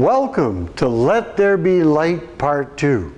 Welcome to Let There Be Light Part 2.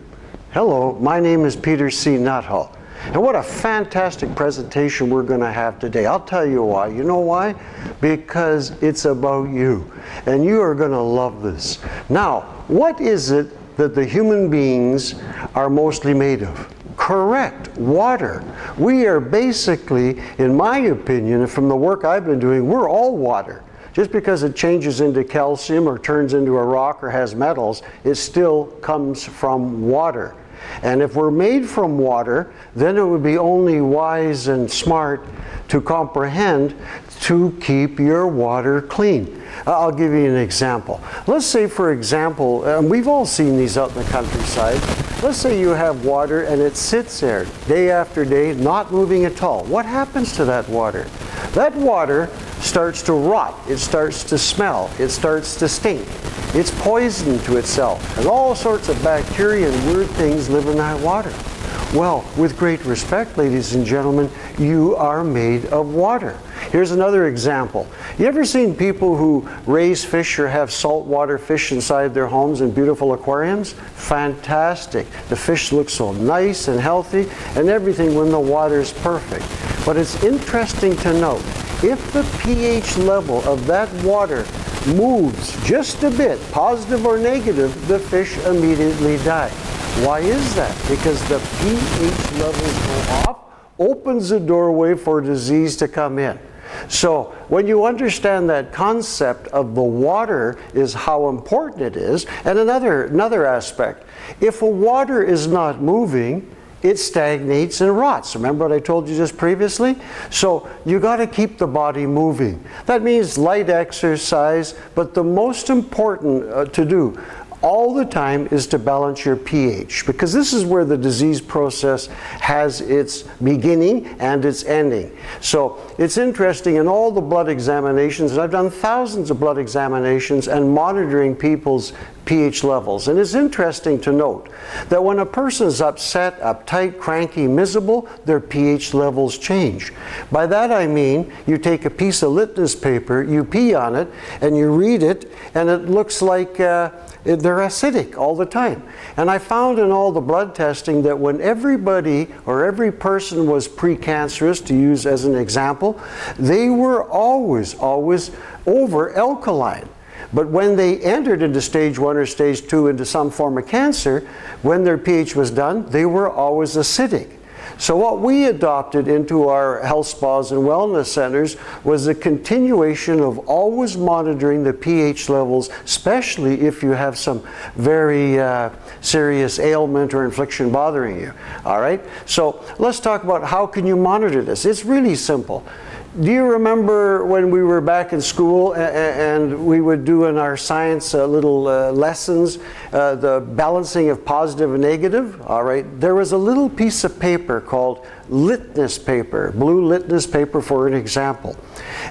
Hello, my name is Peter C. Nuttall. And what a fantastic presentation we're going to have today. I'll tell you why. You know why? Because it's about you. And you are going to love this. Now, what is it that the human beings are mostly made of? Correct, water. We are basically, in my opinion, and from the work I've been doing, we're all water. Just because it changes into calcium or turns into a rock or has metals, it still comes from water. And if we're made from water, then it would be only wise and smart to comprehend to keep your water clean. I'll give you an example. Let's say, for example, and we've all seen these out in the countryside. Let's say you have water and it sits there day after day, not moving at all. What happens to that water? That water starts to rot, it starts to smell, it starts to stink. It's poison to itself, and all sorts of bacteria and weird things live in that water. Well, with great respect, ladies and gentlemen, you are made of water. Here's another example. You ever seen people who raise fish or have saltwater fish inside their homes in beautiful aquariums? Fantastic. The fish look so nice and healthy and everything when the water's perfect. But it's interesting to note, if the pH level of that water moves just a bit, positive or negative, the fish immediately die. Why is that? Because the pH levels go off, opens the doorway for disease to come in. So when you understand that concept of the water is how important it is, and another aspect, if a water is not moving, it stagnates and rots. Remember what I told you just previously? So you got to keep the body moving. That means light exercise, but the most important to do all the time is to balance your pH, because this is where the disease process has its beginning and its ending. So it's interesting, in all the blood examinations, and I've done thousands of blood examinations and monitoring people's pH levels, and it's interesting to note that when a person is upset, uptight, cranky, miserable, their pH levels change. By that I mean, you take a piece of litmus paper, you pee on it, and you read it, and it looks like they're acidic all the time. And I found in all the blood testing that when everybody or every person was precancerous, to use as an example, they were always over alkaline. But when they entered into stage 1 or stage 2 into some form of cancer, when their pH was done, they were always acidic. So what we adopted into our health spas and wellness centers was a continuation of always monitoring the pH levels, especially if you have some very serious ailment or infliction bothering you. All right? So let's talk about how can you monitor this. It's really simple. Do you remember when we were back in school and we would do in our science little lessons, the balancing of positive and negative? All right, there was a little piece of paper called litmus paper, blue litmus paper for an example.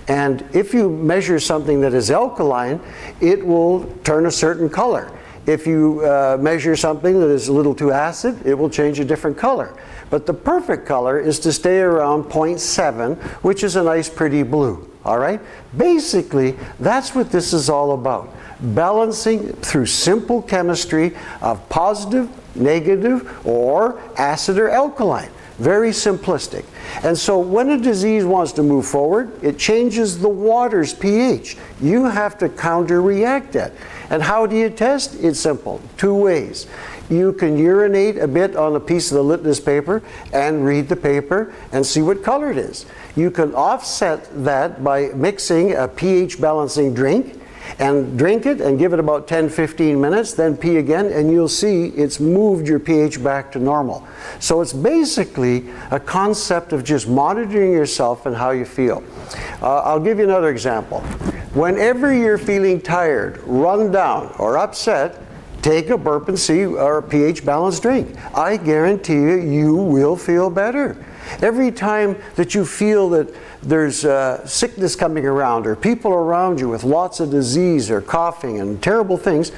And if you measure something that is alkaline, it will turn a certain color. If you measure something that is a little too acid, it will change a different color. But the perfect color is to stay around 0.7, which is a nice pretty blue. All right? Basically, that's what this is all about. Balancing through simple chemistry of positive, negative, or acid or alkaline. Very simplistic. And so when a disease wants to move forward, it changes the water's pH. You have to counter-react that. And how do you test? It's simple. 2 ways. You can urinate a bit on a piece of the litmus paper and read the paper and see what color it is. You can offset that by mixing a pH balancing drink and drink it and give it about 10-15 minutes, then pee again, and you'll see it's moved your pH back to normal. So it's basically a concept of just monitoring yourself and how you feel. I'll give you another example. Whenever you're feeling tired, run down, or upset, take a burp and see or a pH balanced drink. I guarantee you, you will feel better. Every time that you feel that there's sickness coming around or people around you with lots of disease or coughing and terrible things,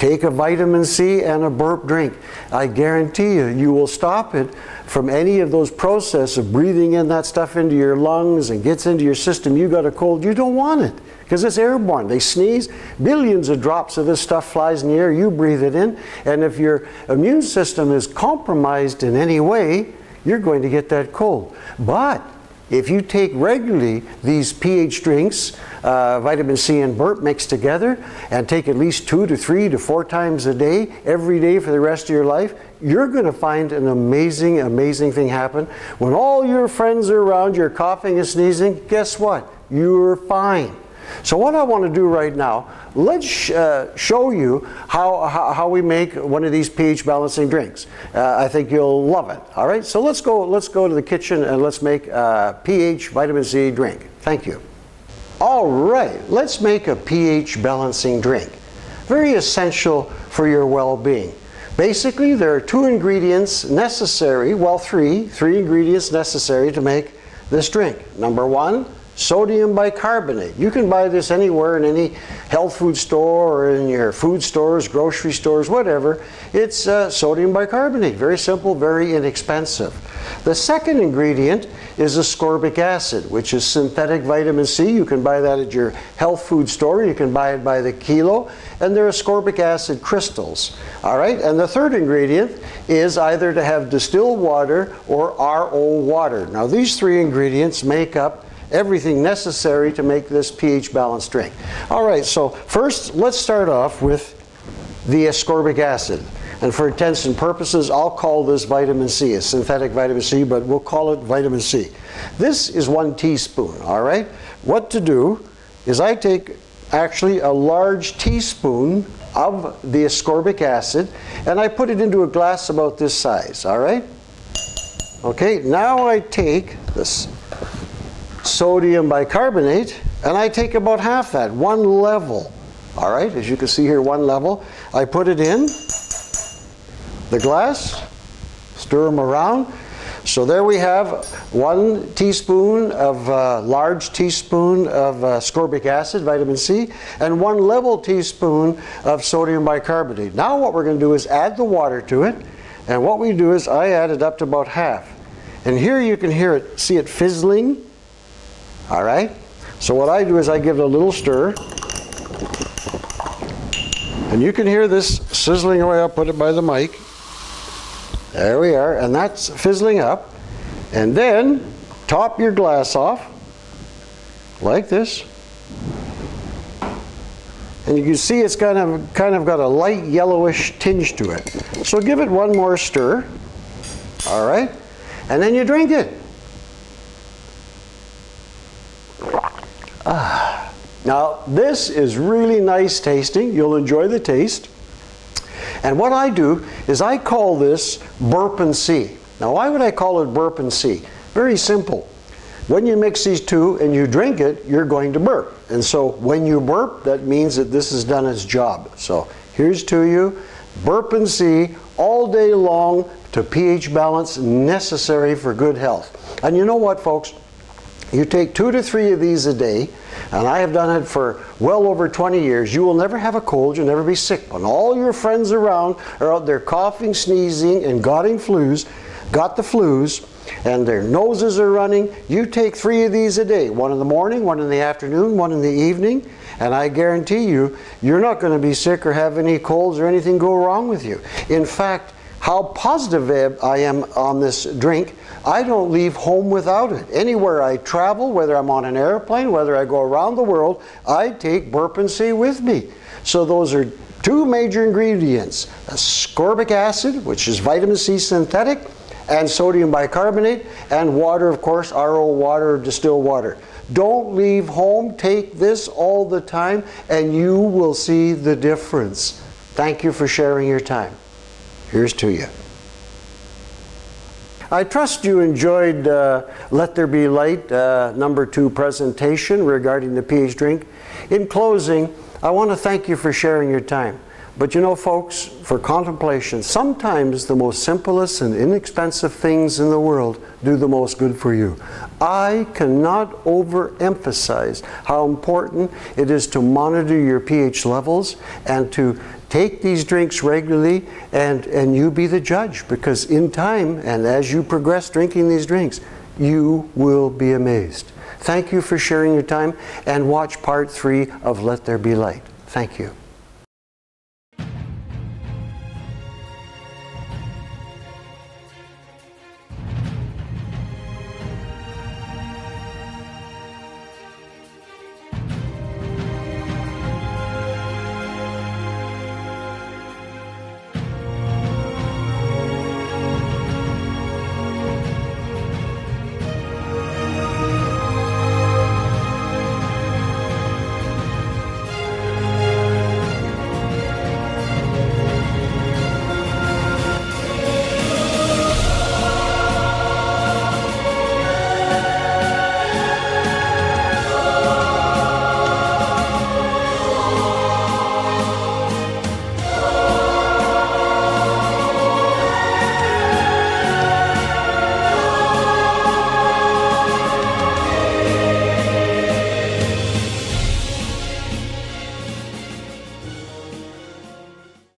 Take a vitamin C and a burp drink. I guarantee you, you will stop it from any of those processes of breathing in that stuff into your lungs and gets into your system. You got a cold, you don't want it because it's airborne. They sneeze, billions of drops of this stuff flies in the air, you breathe it in, and if your immune system is compromised in any way, you're going to get that cold. But if you take regularly these pH drinks, vitamin C and burp mixed together, and take at least 2 to 3 to 4 times a day, every day for the rest of your life, you're going to find an amazing, amazing thing happen. When all your friends are around, you're coughing and sneezing, guess what? You're fine. So what I want to do right now, let's show you how we make one of these pH balancing drinks. I think you'll love it. All right, so let's go to the kitchen and let's make a pH vitamin C drink. Thank you. All right, let's make a pH balancing drink. Very essential for your well-being. Basically, there are 2 ingredients necessary, well, three ingredients necessary to make this drink. Number 1, sodium bicarbonate. You can buy this anywhere in any health food store or in your food stores, grocery stores, whatever. It's sodium bicarbonate. Very simple, very inexpensive. The second ingredient is ascorbic acid, which is synthetic vitamin C. You can buy that at your health food store. You can buy it by the kilo, and they're ascorbic acid crystals. All right, and the third ingredient is either to have distilled water or RO water. Now these 3 ingredients make up everything necessary to make this pH balanced drink. All right, so first let's start off with the ascorbic acid. And for intents and purposes, I'll call this vitamin C, a synthetic vitamin C, but we'll call it vitamin C. This is 1 teaspoon, all right? What to do is I take actually a large teaspoon of the ascorbic acid and I put it into a glass about this size, all right? Okay, now I take this sodium bicarbonate and I take about half that, 1 level. All right, as you can see here, 1 level. I put it in the glass, stir them around. So there we have 1 teaspoon of large teaspoon of ascorbic acid, vitamin C, and 1 level teaspoon of sodium bicarbonate. Now what we're going to do is add the water to it, and what we do is I add it up to about half. And here you can hear it, see it fizzling. All right, so what I do is I give it a little stir, and you can hear this sizzling away. I'll put it by the mic. There we are, and that's fizzling up. And then top your glass off like this, and you can see it's kind of got a light yellowish tinge to it. So give it 1 more stir. All right, and then you drink it. Now this is really nice tasting. You'll enjoy the taste. And what I do is I call this burpin' C. Now why would I call it burpin' C? Very simple. When you mix these 2 and you drink it, you're going to burp. And so when you burp, that means that this has done its job. So here's to you, burpin' C all day long to pH balance necessary for good health. And you know what, folks? You take 2 to 3 of these a day, and I have done it for well over 20 years. You will never have a cold, you'll never be sick. When all your friends around are out there coughing, sneezing, and got the flus, and their noses are running, you take 3 of these a day. 1 in the morning, 1 in the afternoon, 1 in the evening, and I guarantee you, you're not going to be sick or have any colds or anything go wrong with you. In fact, how positive I am on this drink, I don't leave home without it. Anywhere I travel, whether I'm on an airplane, whether I go around the world, I take burpin' C with me. So those are 2 major ingredients, ascorbic acid, which is vitamin C synthetic, and sodium bicarbonate, and water, of course, RO water, distilled water. Don't leave home, take this all the time, and you will see the difference. Thank you for sharing your time. Here's to you. I trust you enjoyed Let There Be Light, number 2 presentation regarding the pH drink. In closing, I want to thank you for sharing your time. But you know, folks, for contemplation, sometimes the most simplest and inexpensive things in the world do the most good for you. I cannot overemphasize how important it is to monitor your pH levels and to Take these drinks regularly, and you be the judge, because in time, and as you progress drinking these drinks, you will be amazed. Thank you for sharing your time, and watch part 3 of Let There Be Light. Thank you.